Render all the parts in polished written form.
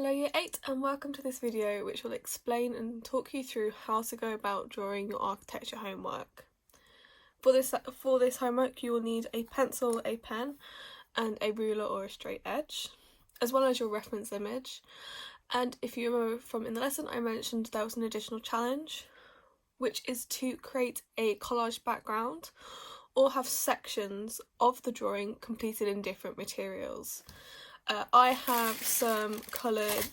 Hello Year 8 and welcome to this video which will explain and talk you through how to go about drawing your architecture homework. For this homework you will need a pencil, a pen and a ruler or a straight edge, as well as your reference image. And if you remember from in the lesson, I mentioned there was an additional challenge, which is to create a collage background or have sections of the drawing completed in different materials. I have some coloured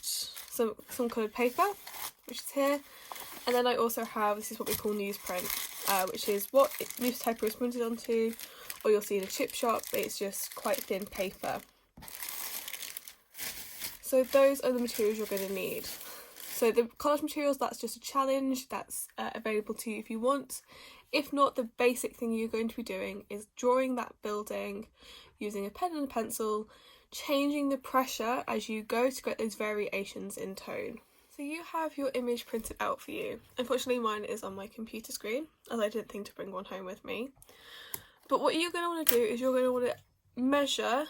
paper, which is here, and then I also have, this is what we call newsprint, which is what newspaper is printed onto, or you'll see in a chip shop. It's just quite thin paper. So those are the materials you're going to need. So the collage materials, that's just a challenge that's available to you if you want. If not, the basic thing you're going to be doing is drawing that building using a pen and a pencil, changing the pressure as you go to get those variations in tone. So you have your image printed out for you. Unfortunately mine is on my computer screen, as I didn't think to bring one home with me. But what you're going to want to do is you're going to want to measure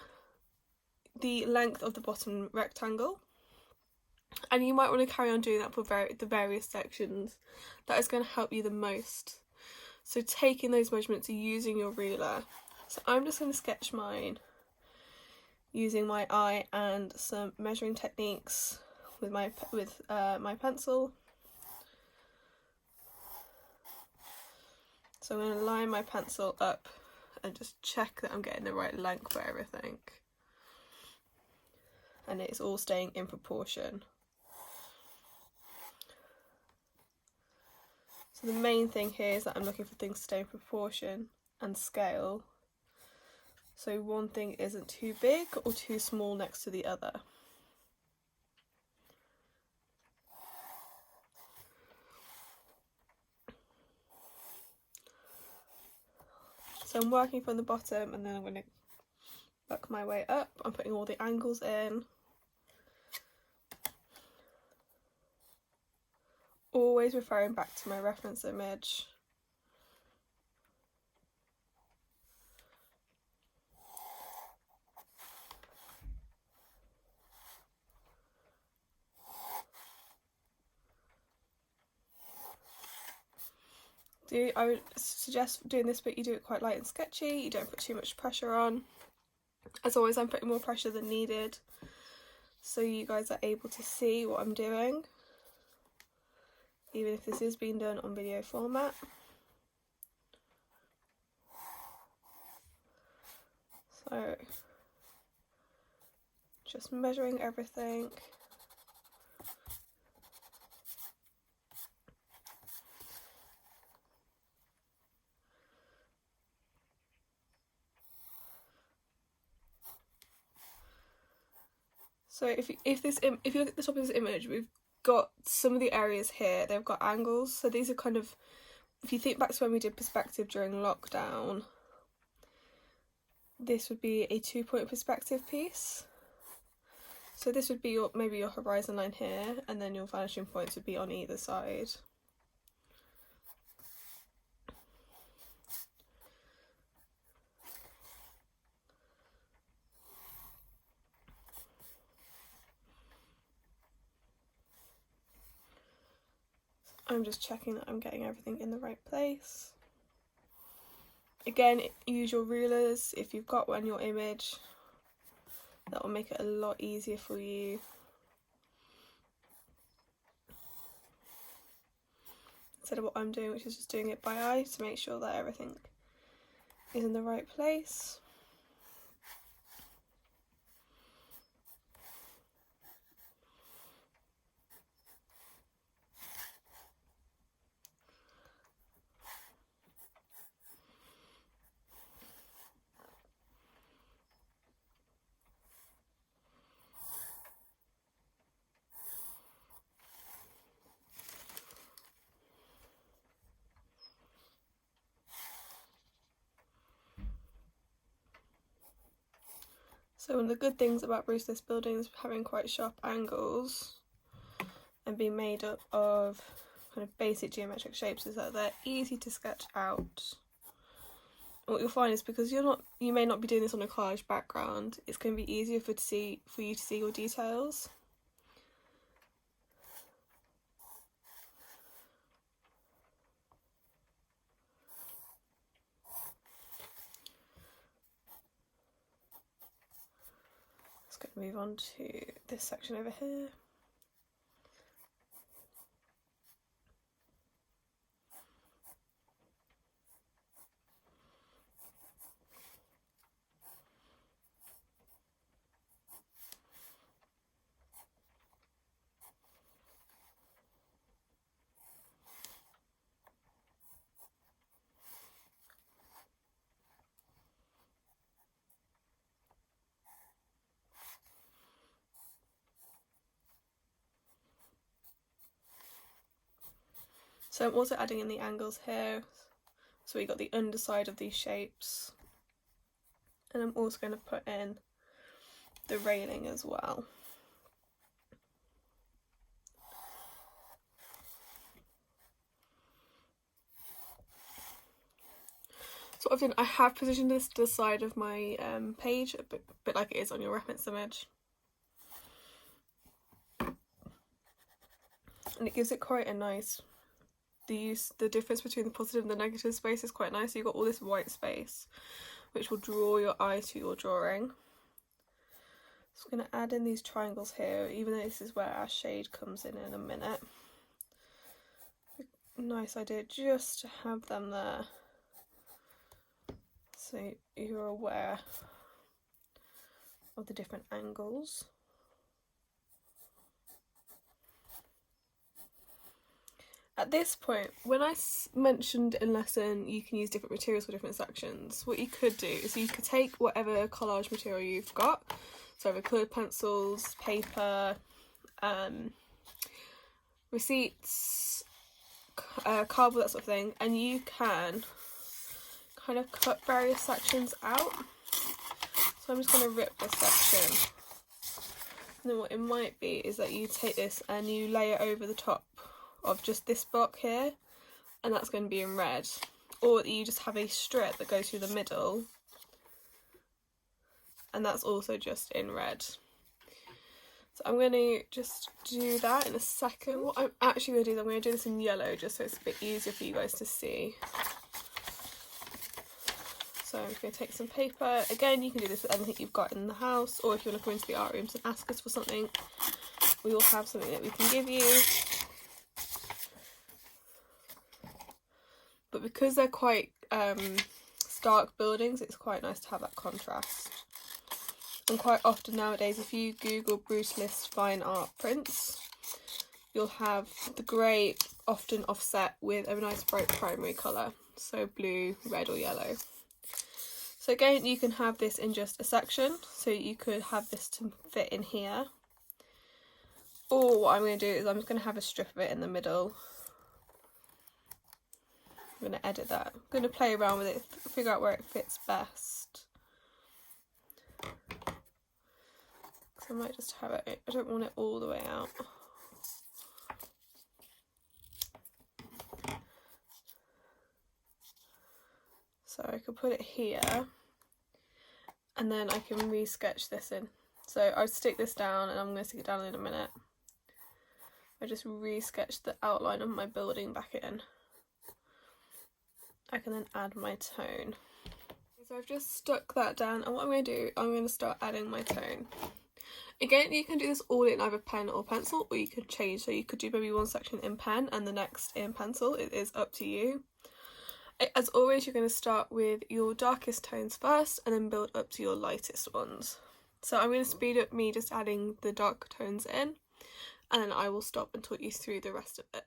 the length of the bottom rectangle, and you might want to carry on doing that for the various sections. That is going to help you the most. So taking those measurements and using your ruler. So I'm just going to sketch mine using my eye and some measuring techniques with my pencil. So I'm going to line my pencil up and just check that I'm getting the right length for everything, and it's all staying in proportion. So the main thing here is that I'm looking for things to stay in proportion and scale. So one thing isn't too big or too small next to the other. So I'm working from the bottom and then I'm going to work my way up. I'm putting all the angles in. Always referring back to my reference image. I would suggest doing this, but you do it quite light and sketchy. You don't put too much pressure on. As always, I'm putting more pressure than needed, so you guys are able to see what I'm doing, even if this is being done on video format. So just measuring everything. So if you look at the top of this image, we've got some of the areas here, they've got angles. So these are kind of, if you think back to when we did perspective during lockdown, this would be a 2-point perspective piece. So this would be maybe your horizon line here, and then your vanishing points would be on either side. I'm just checking that I'm getting everything in the right place. Again, use your rulers if you've got one in your image. That will make it a lot easier for you. Instead of what I'm doing, which is just doing it by eye to make sure that everything is in the right place. So one of the good things about brutalist buildings having quite sharp angles and being made up of kind of basic geometric shapes is that they're easy to sketch out. And what you'll find is, because you may not be doing this on a collage background, it's going to be easier for you to see your details. Just going to move on to this section over here. So I'm also adding in the angles here. So we got the underside of these shapes. And I'm also going to put in the railing as well. So what I've done, I have positioned this to the side of my page, a bit like it is on your reference image. And it gives it quite a nice, the difference between the positive and the negative space is quite nice. So you've got all this white space, which will draw your eye to your drawing. So I'm going to add in these triangles here, even though this is where our shade comes in a minute. Nice idea just to have them there, so you're aware of the different angles. At this point, when I mentioned in lesson you can use different materials for different sections, what you could do is you could take whatever collage material you've got, so either coloured pencils, paper, receipts, cardboard, that sort of thing, and you can kind of cut various sections out. So I'm just going to rip this section. And then what it might be is that you take this and you lay it over the top of just this block here, and that's going to be in red. Or you just have a strip that goes through the middle, and that's also just in red. So I'm going to just do that in a second. What I'm actually going to do is I'm going to do this in yellow just so it's a bit easier for you guys to see. So I'm going to take some paper. Again, you can do this with anything you've got in the house, or if you want to come into the art rooms and ask us for something, we will have something that we can give you. But because they're quite stark buildings, it's quite nice to have that contrast. And quite often nowadays, if you Google Brutalist fine art prints, you'll have the grey often offset with a nice bright primary colour, so blue, red or yellow. So again, you can have this in just a section, so you could have this to fit in here. Or what I'm going to do is I'm just going to have a strip of it in the middle. I'm going to edit that. I'm going to play around with it, figure out where it fits best. So I might just have it, I don't want it all the way out. So I could put it here, and then I can re-sketch this in. So I'll stick this down, and I'm going to stick it down in a minute. I just re-sketch the outline of my building back in. I can then add my tone. So I've just stuck that down, and what I'm going to do, I'm going to start adding my tone. Again, you can do this all in either pen or pencil, or you could change. So you could do maybe one section in pen and the next in pencil. It is up to you. As always, you're going to start with your darkest tones first and then build up to your lightest ones. So I'm going to speed up me just adding the dark tones in, and then I will stop and talk you through the rest of it.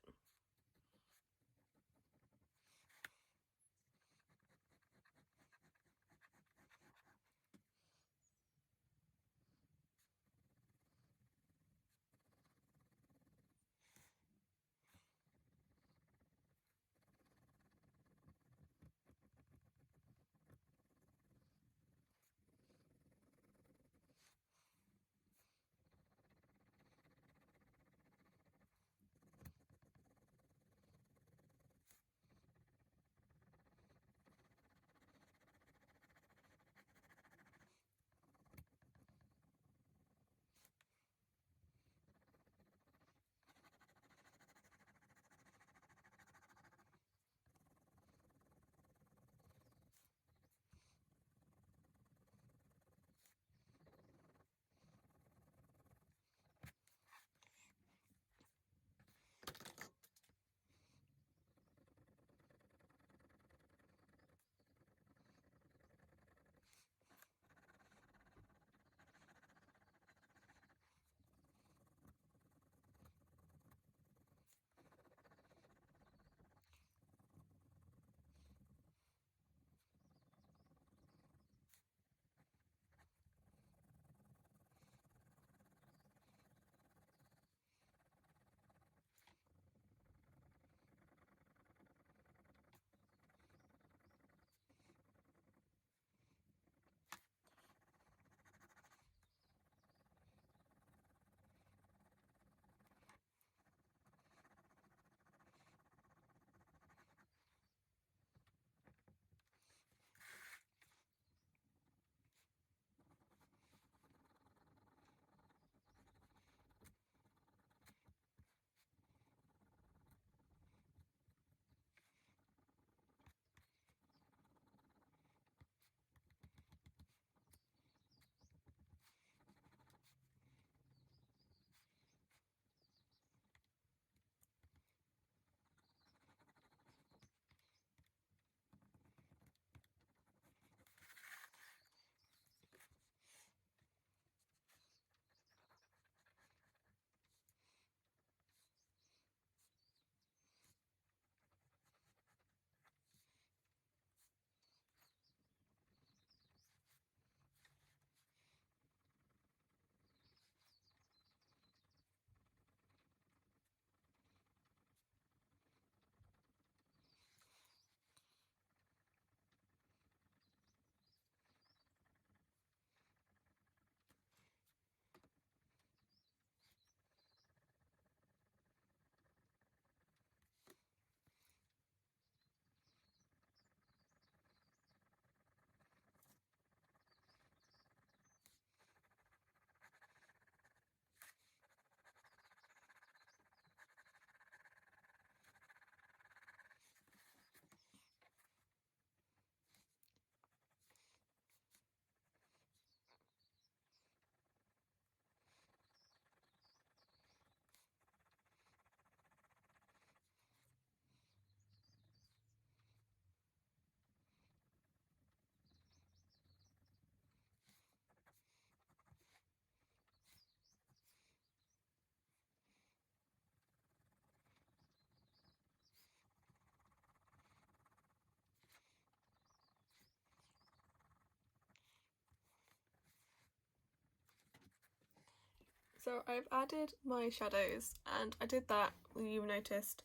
So I've added my shadows, and I did that, you noticed,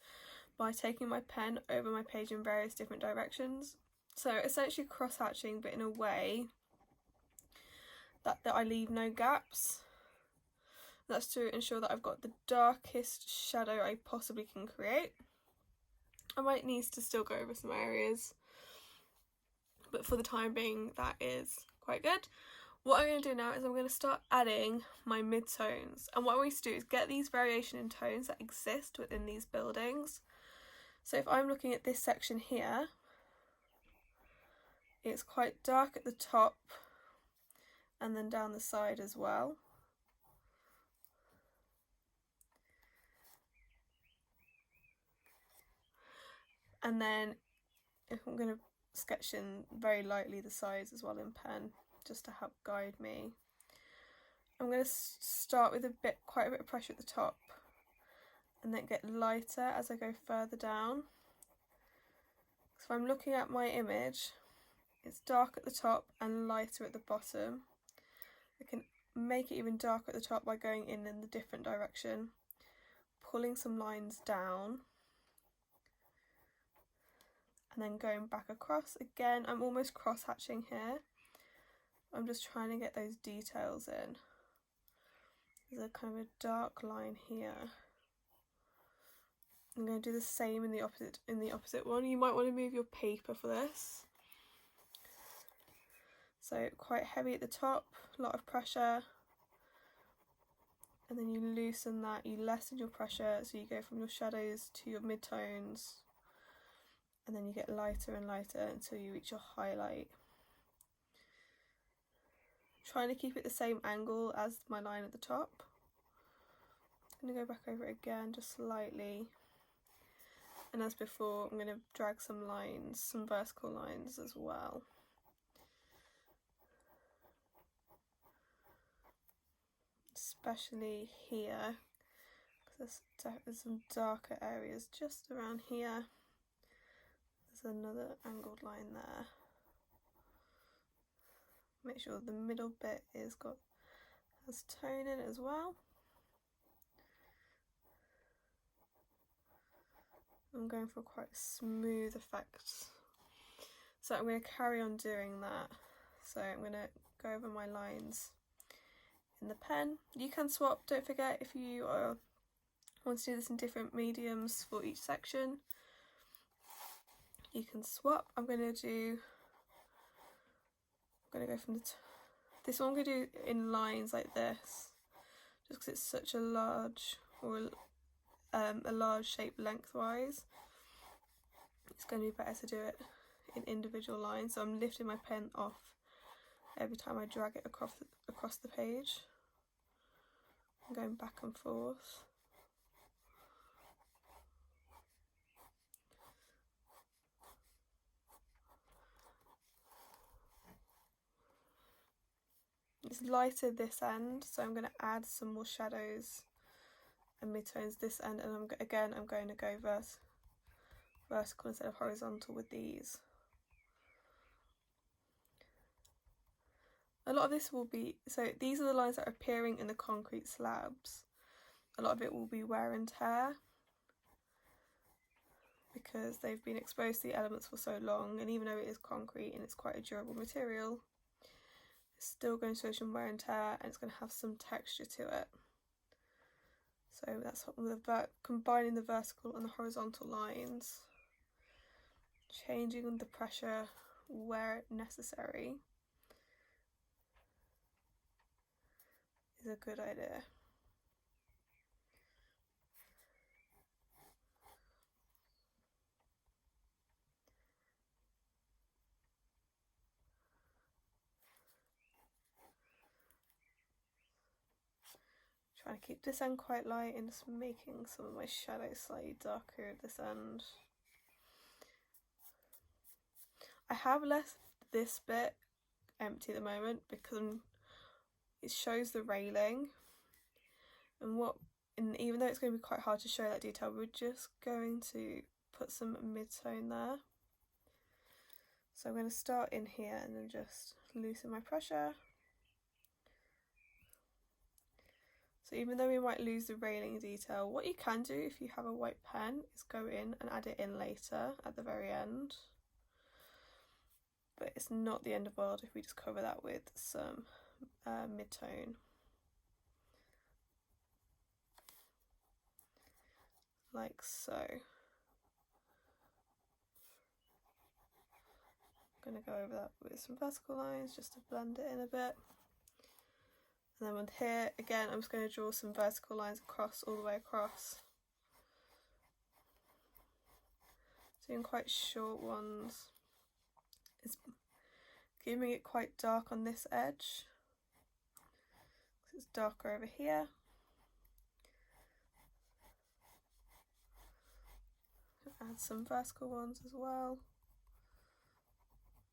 by taking my pen over my page in various different directions. So essentially cross-hatching, but in a way that I leave no gaps. That's to ensure that I've got the darkest shadow I possibly can create. I might need to still go over some areas, but for the time being that is quite good. What I'm going to do now is I'm going to start adding my mid-tones, and what I want to do is get these variation in tones that exist within these buildings. So if I'm looking at this section here, it's quite dark at the top and then down the side as well. And then if I'm going to sketch in very lightly the sides as well in pen, just to help guide me. I'm going to start with quite a bit of pressure at the top, and then get lighter as I go further down. So if I'm looking at my image, it's dark at the top and lighter at the bottom. I can make it even darker at the top by going in the different direction, pulling some lines down, and then going back across. Again, I'm almost cross-hatching here. I'm just trying to get those details in. There's a kind of a dark line here. I'm going to do the same in the opposite one. You might want to move your paper for this. So quite heavy at the top, a lot of pressure, and then you loosen that, you lessen your pressure, so you go from your shadows to your mid-tones, and then you get lighter and lighter until you reach your highlight. Trying to keep it the same angle as my line at the top. I'm going to go back over it again just slightly, and as before I'm going to drag some lines, some vertical lines as well. Especially here, because there's some darker areas just around here. There's another angled line there. Make sure the middle bit has tone in it as well. I'm going for quite a smooth effect, so I'm going to carry on doing that. So I'm going to go over my lines in the pen. You can swap, don't forget, if you want to do this in different mediums for each section, you can swap. I'm going to go from this one. I'm going to do in lines like this, just because it's such a large, or a large shape lengthwise. It's going to be better to do it in individual lines. So I'm lifting my pen off every time I drag it across the page. I'm going back and forth. It's lighter this end, so I'm going to add some more shadows and mid-tones this end, and I'm going to go vertical instead of horizontal with these. A lot of this will be, so these are the lines that are appearing in the concrete slabs. A lot of it will be wear and tear, because they've been exposed to the elements for so long, and even though it is concrete and it's quite a durable material, it's still going to show some wear and tear, and it's going to have some texture to it. So that's what combining the vertical and the horizontal lines, changing the pressure where necessary is a good idea. Trying to keep this end quite light and just making some of my shadows slightly darker at this end. I have left this bit empty at the moment because it shows the railing, and even though it's going to be quite hard to show that detail, we're just going to put some mid-tone there. So I'm going to start in here and then just loosen my pressure. So So even though we might lose the railing detail, what you can do if you have a white pen is go in and add it in later at the very end. But it's not the end of the world if we just cover that with some mid-tone. Like so. I'm going to go over that with some vertical lines just to blend it in a bit. And then with here, again, I'm just going to draw some vertical lines across, all the way across. Doing quite short ones. It's keeping it quite dark on this edge. It's darker over here. Add some vertical ones as well.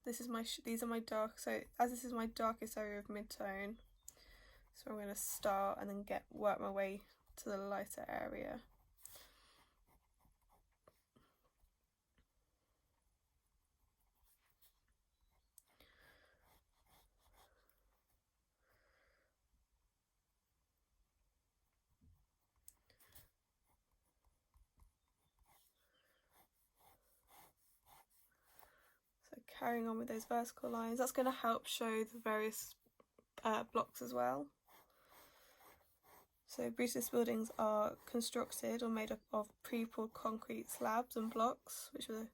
These are my dark, so as this is my darkest area of mid-tone, so I'm going to start and then work my way to the lighter area. So carrying on with those vertical lines, that's going to help show the various blocks as well. So brutalist buildings are constructed or made up of pre-poured concrete slabs and blocks which are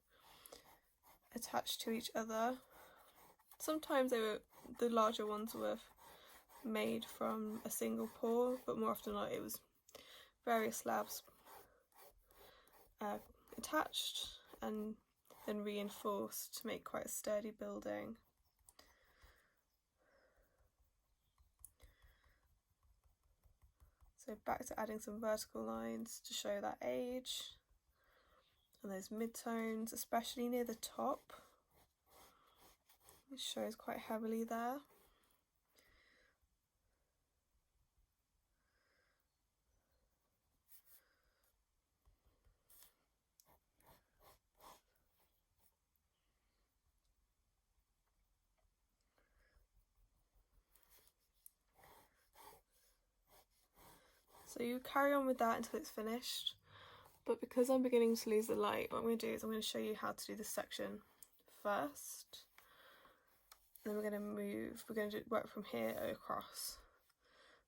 attached to each other. Sometimes the larger ones were made from a single pour, but more often than not it was various slabs attached and then reinforced to make quite a sturdy building. So back to adding some vertical lines to show that age, and those mid-tones, especially near the top. It shows quite heavily there. So you carry on with that until it's finished, but because I'm beginning to lose the light, what I'm going to do is I'm going to show you how to do this section first. And then we're going to work from here across.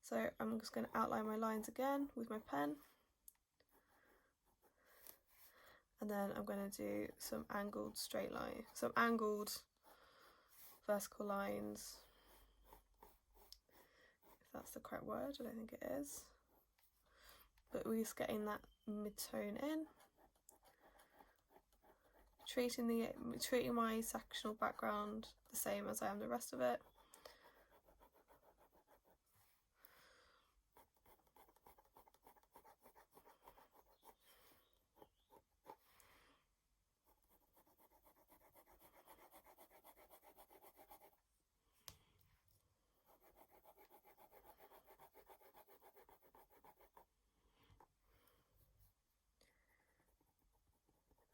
So I'm just going to outline my lines again with my pen. And then I'm going to do some angled straight line, some angled vertical lines. If that's the correct word, I don't think it is. But we're just getting that mid-tone in. Treating my sectional background the same as I am the rest of it.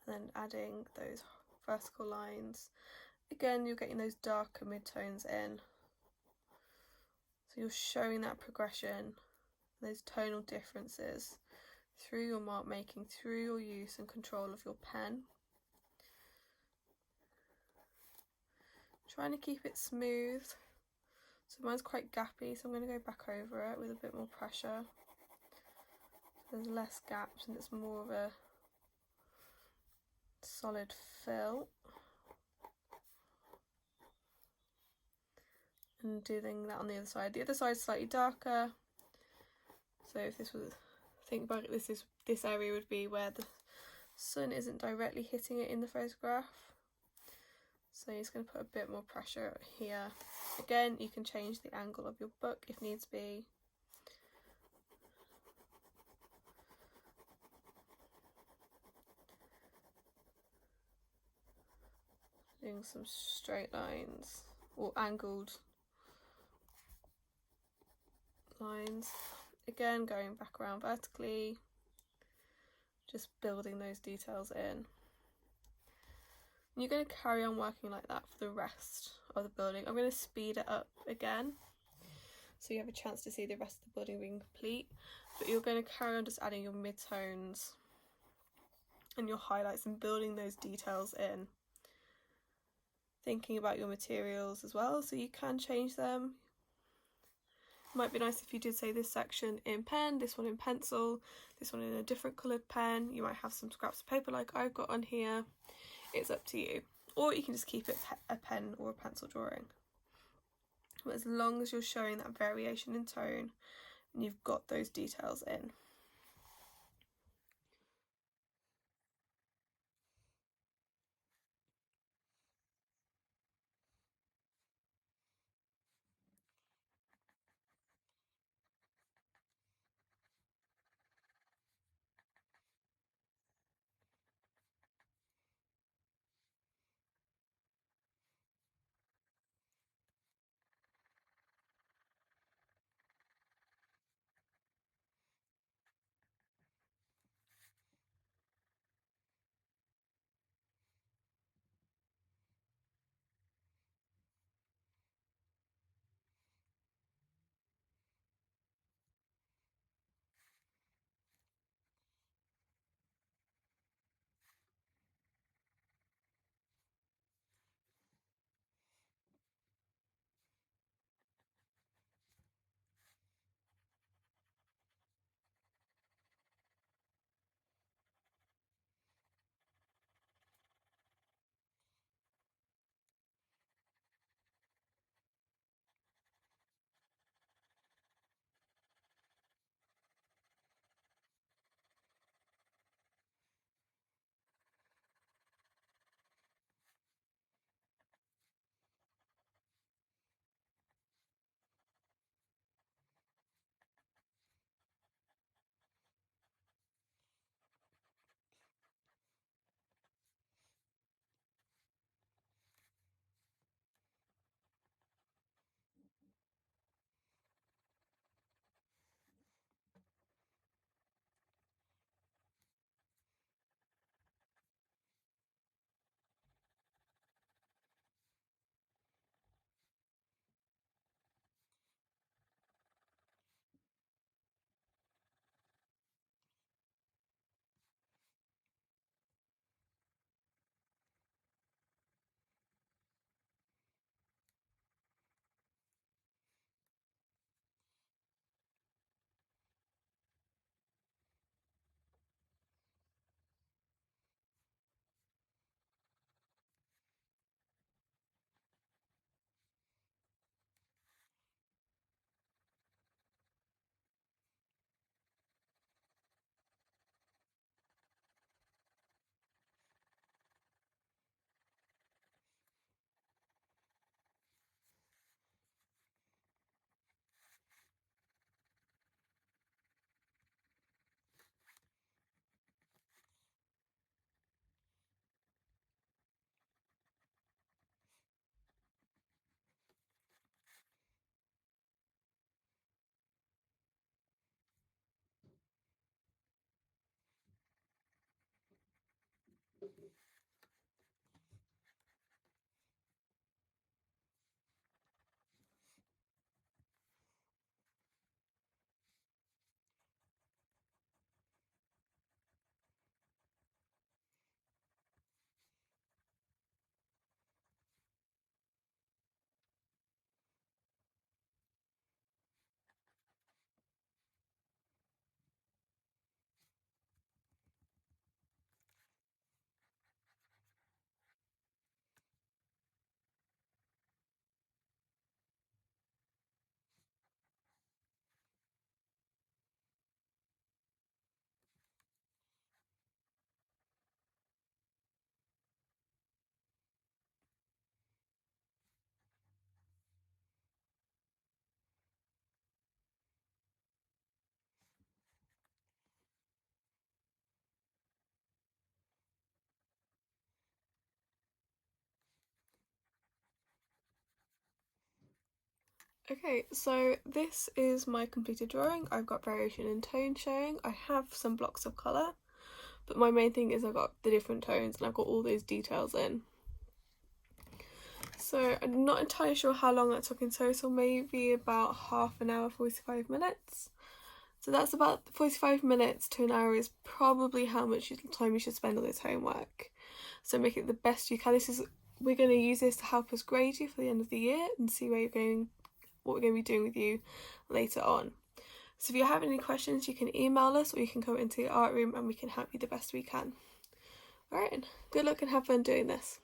And then adding those vertical lines. Again, you're getting those darker mid-tones in. So you're showing that progression, those tonal differences through your mark making, through your use and control of your pen. Trying to keep it smooth. So mine's quite gappy, so I'm going to go back over it with a bit more pressure. So there's less gaps and it's more of a solid fill. And doing that on the other side. The other side is slightly darker. So if this was, think about it, this area would be where the sun isn't directly hitting it in the photograph. So you're just going to put a bit more pressure here. Again, you can change the angle of your book if needs be. Doing some straight lines or angled lines. Again, going back around vertically, just building those details in. And you're going to carry on working like that for the rest of the building. I'm going to speed it up again. so you have a chance to see the rest of the building being complete. But you're going to carry on just adding your midtones and your highlights and building those details in. Thinking about your materials as well, so you can change them. Might be nice if you did say this section in pen, this one in pencil, this one in a different coloured pen. You might have some scraps of paper like I've got on here. It's up to you. Or you can just keep it a pen or a pencil drawing. But as long as you're showing that variation in tone and you've got those details in. Okay, so this is my completed drawing. I've got variation in tone showing. I have some blocks of colour, but my main thing is I've got the different tones and I've got all those details in. So I'm not entirely sure how long that took in total, maybe about half an hour, 45 minutes. So that's about 45 minutes to an hour is probably how much time you should spend on this homework. So make it the best you can. We're going to use this to help us grade you for the end of the year and see what we're going to be doing with you later on. So if you have any questions, you can email us or you can come into the art room and we can help you the best we can. Alright, good luck and have fun doing this.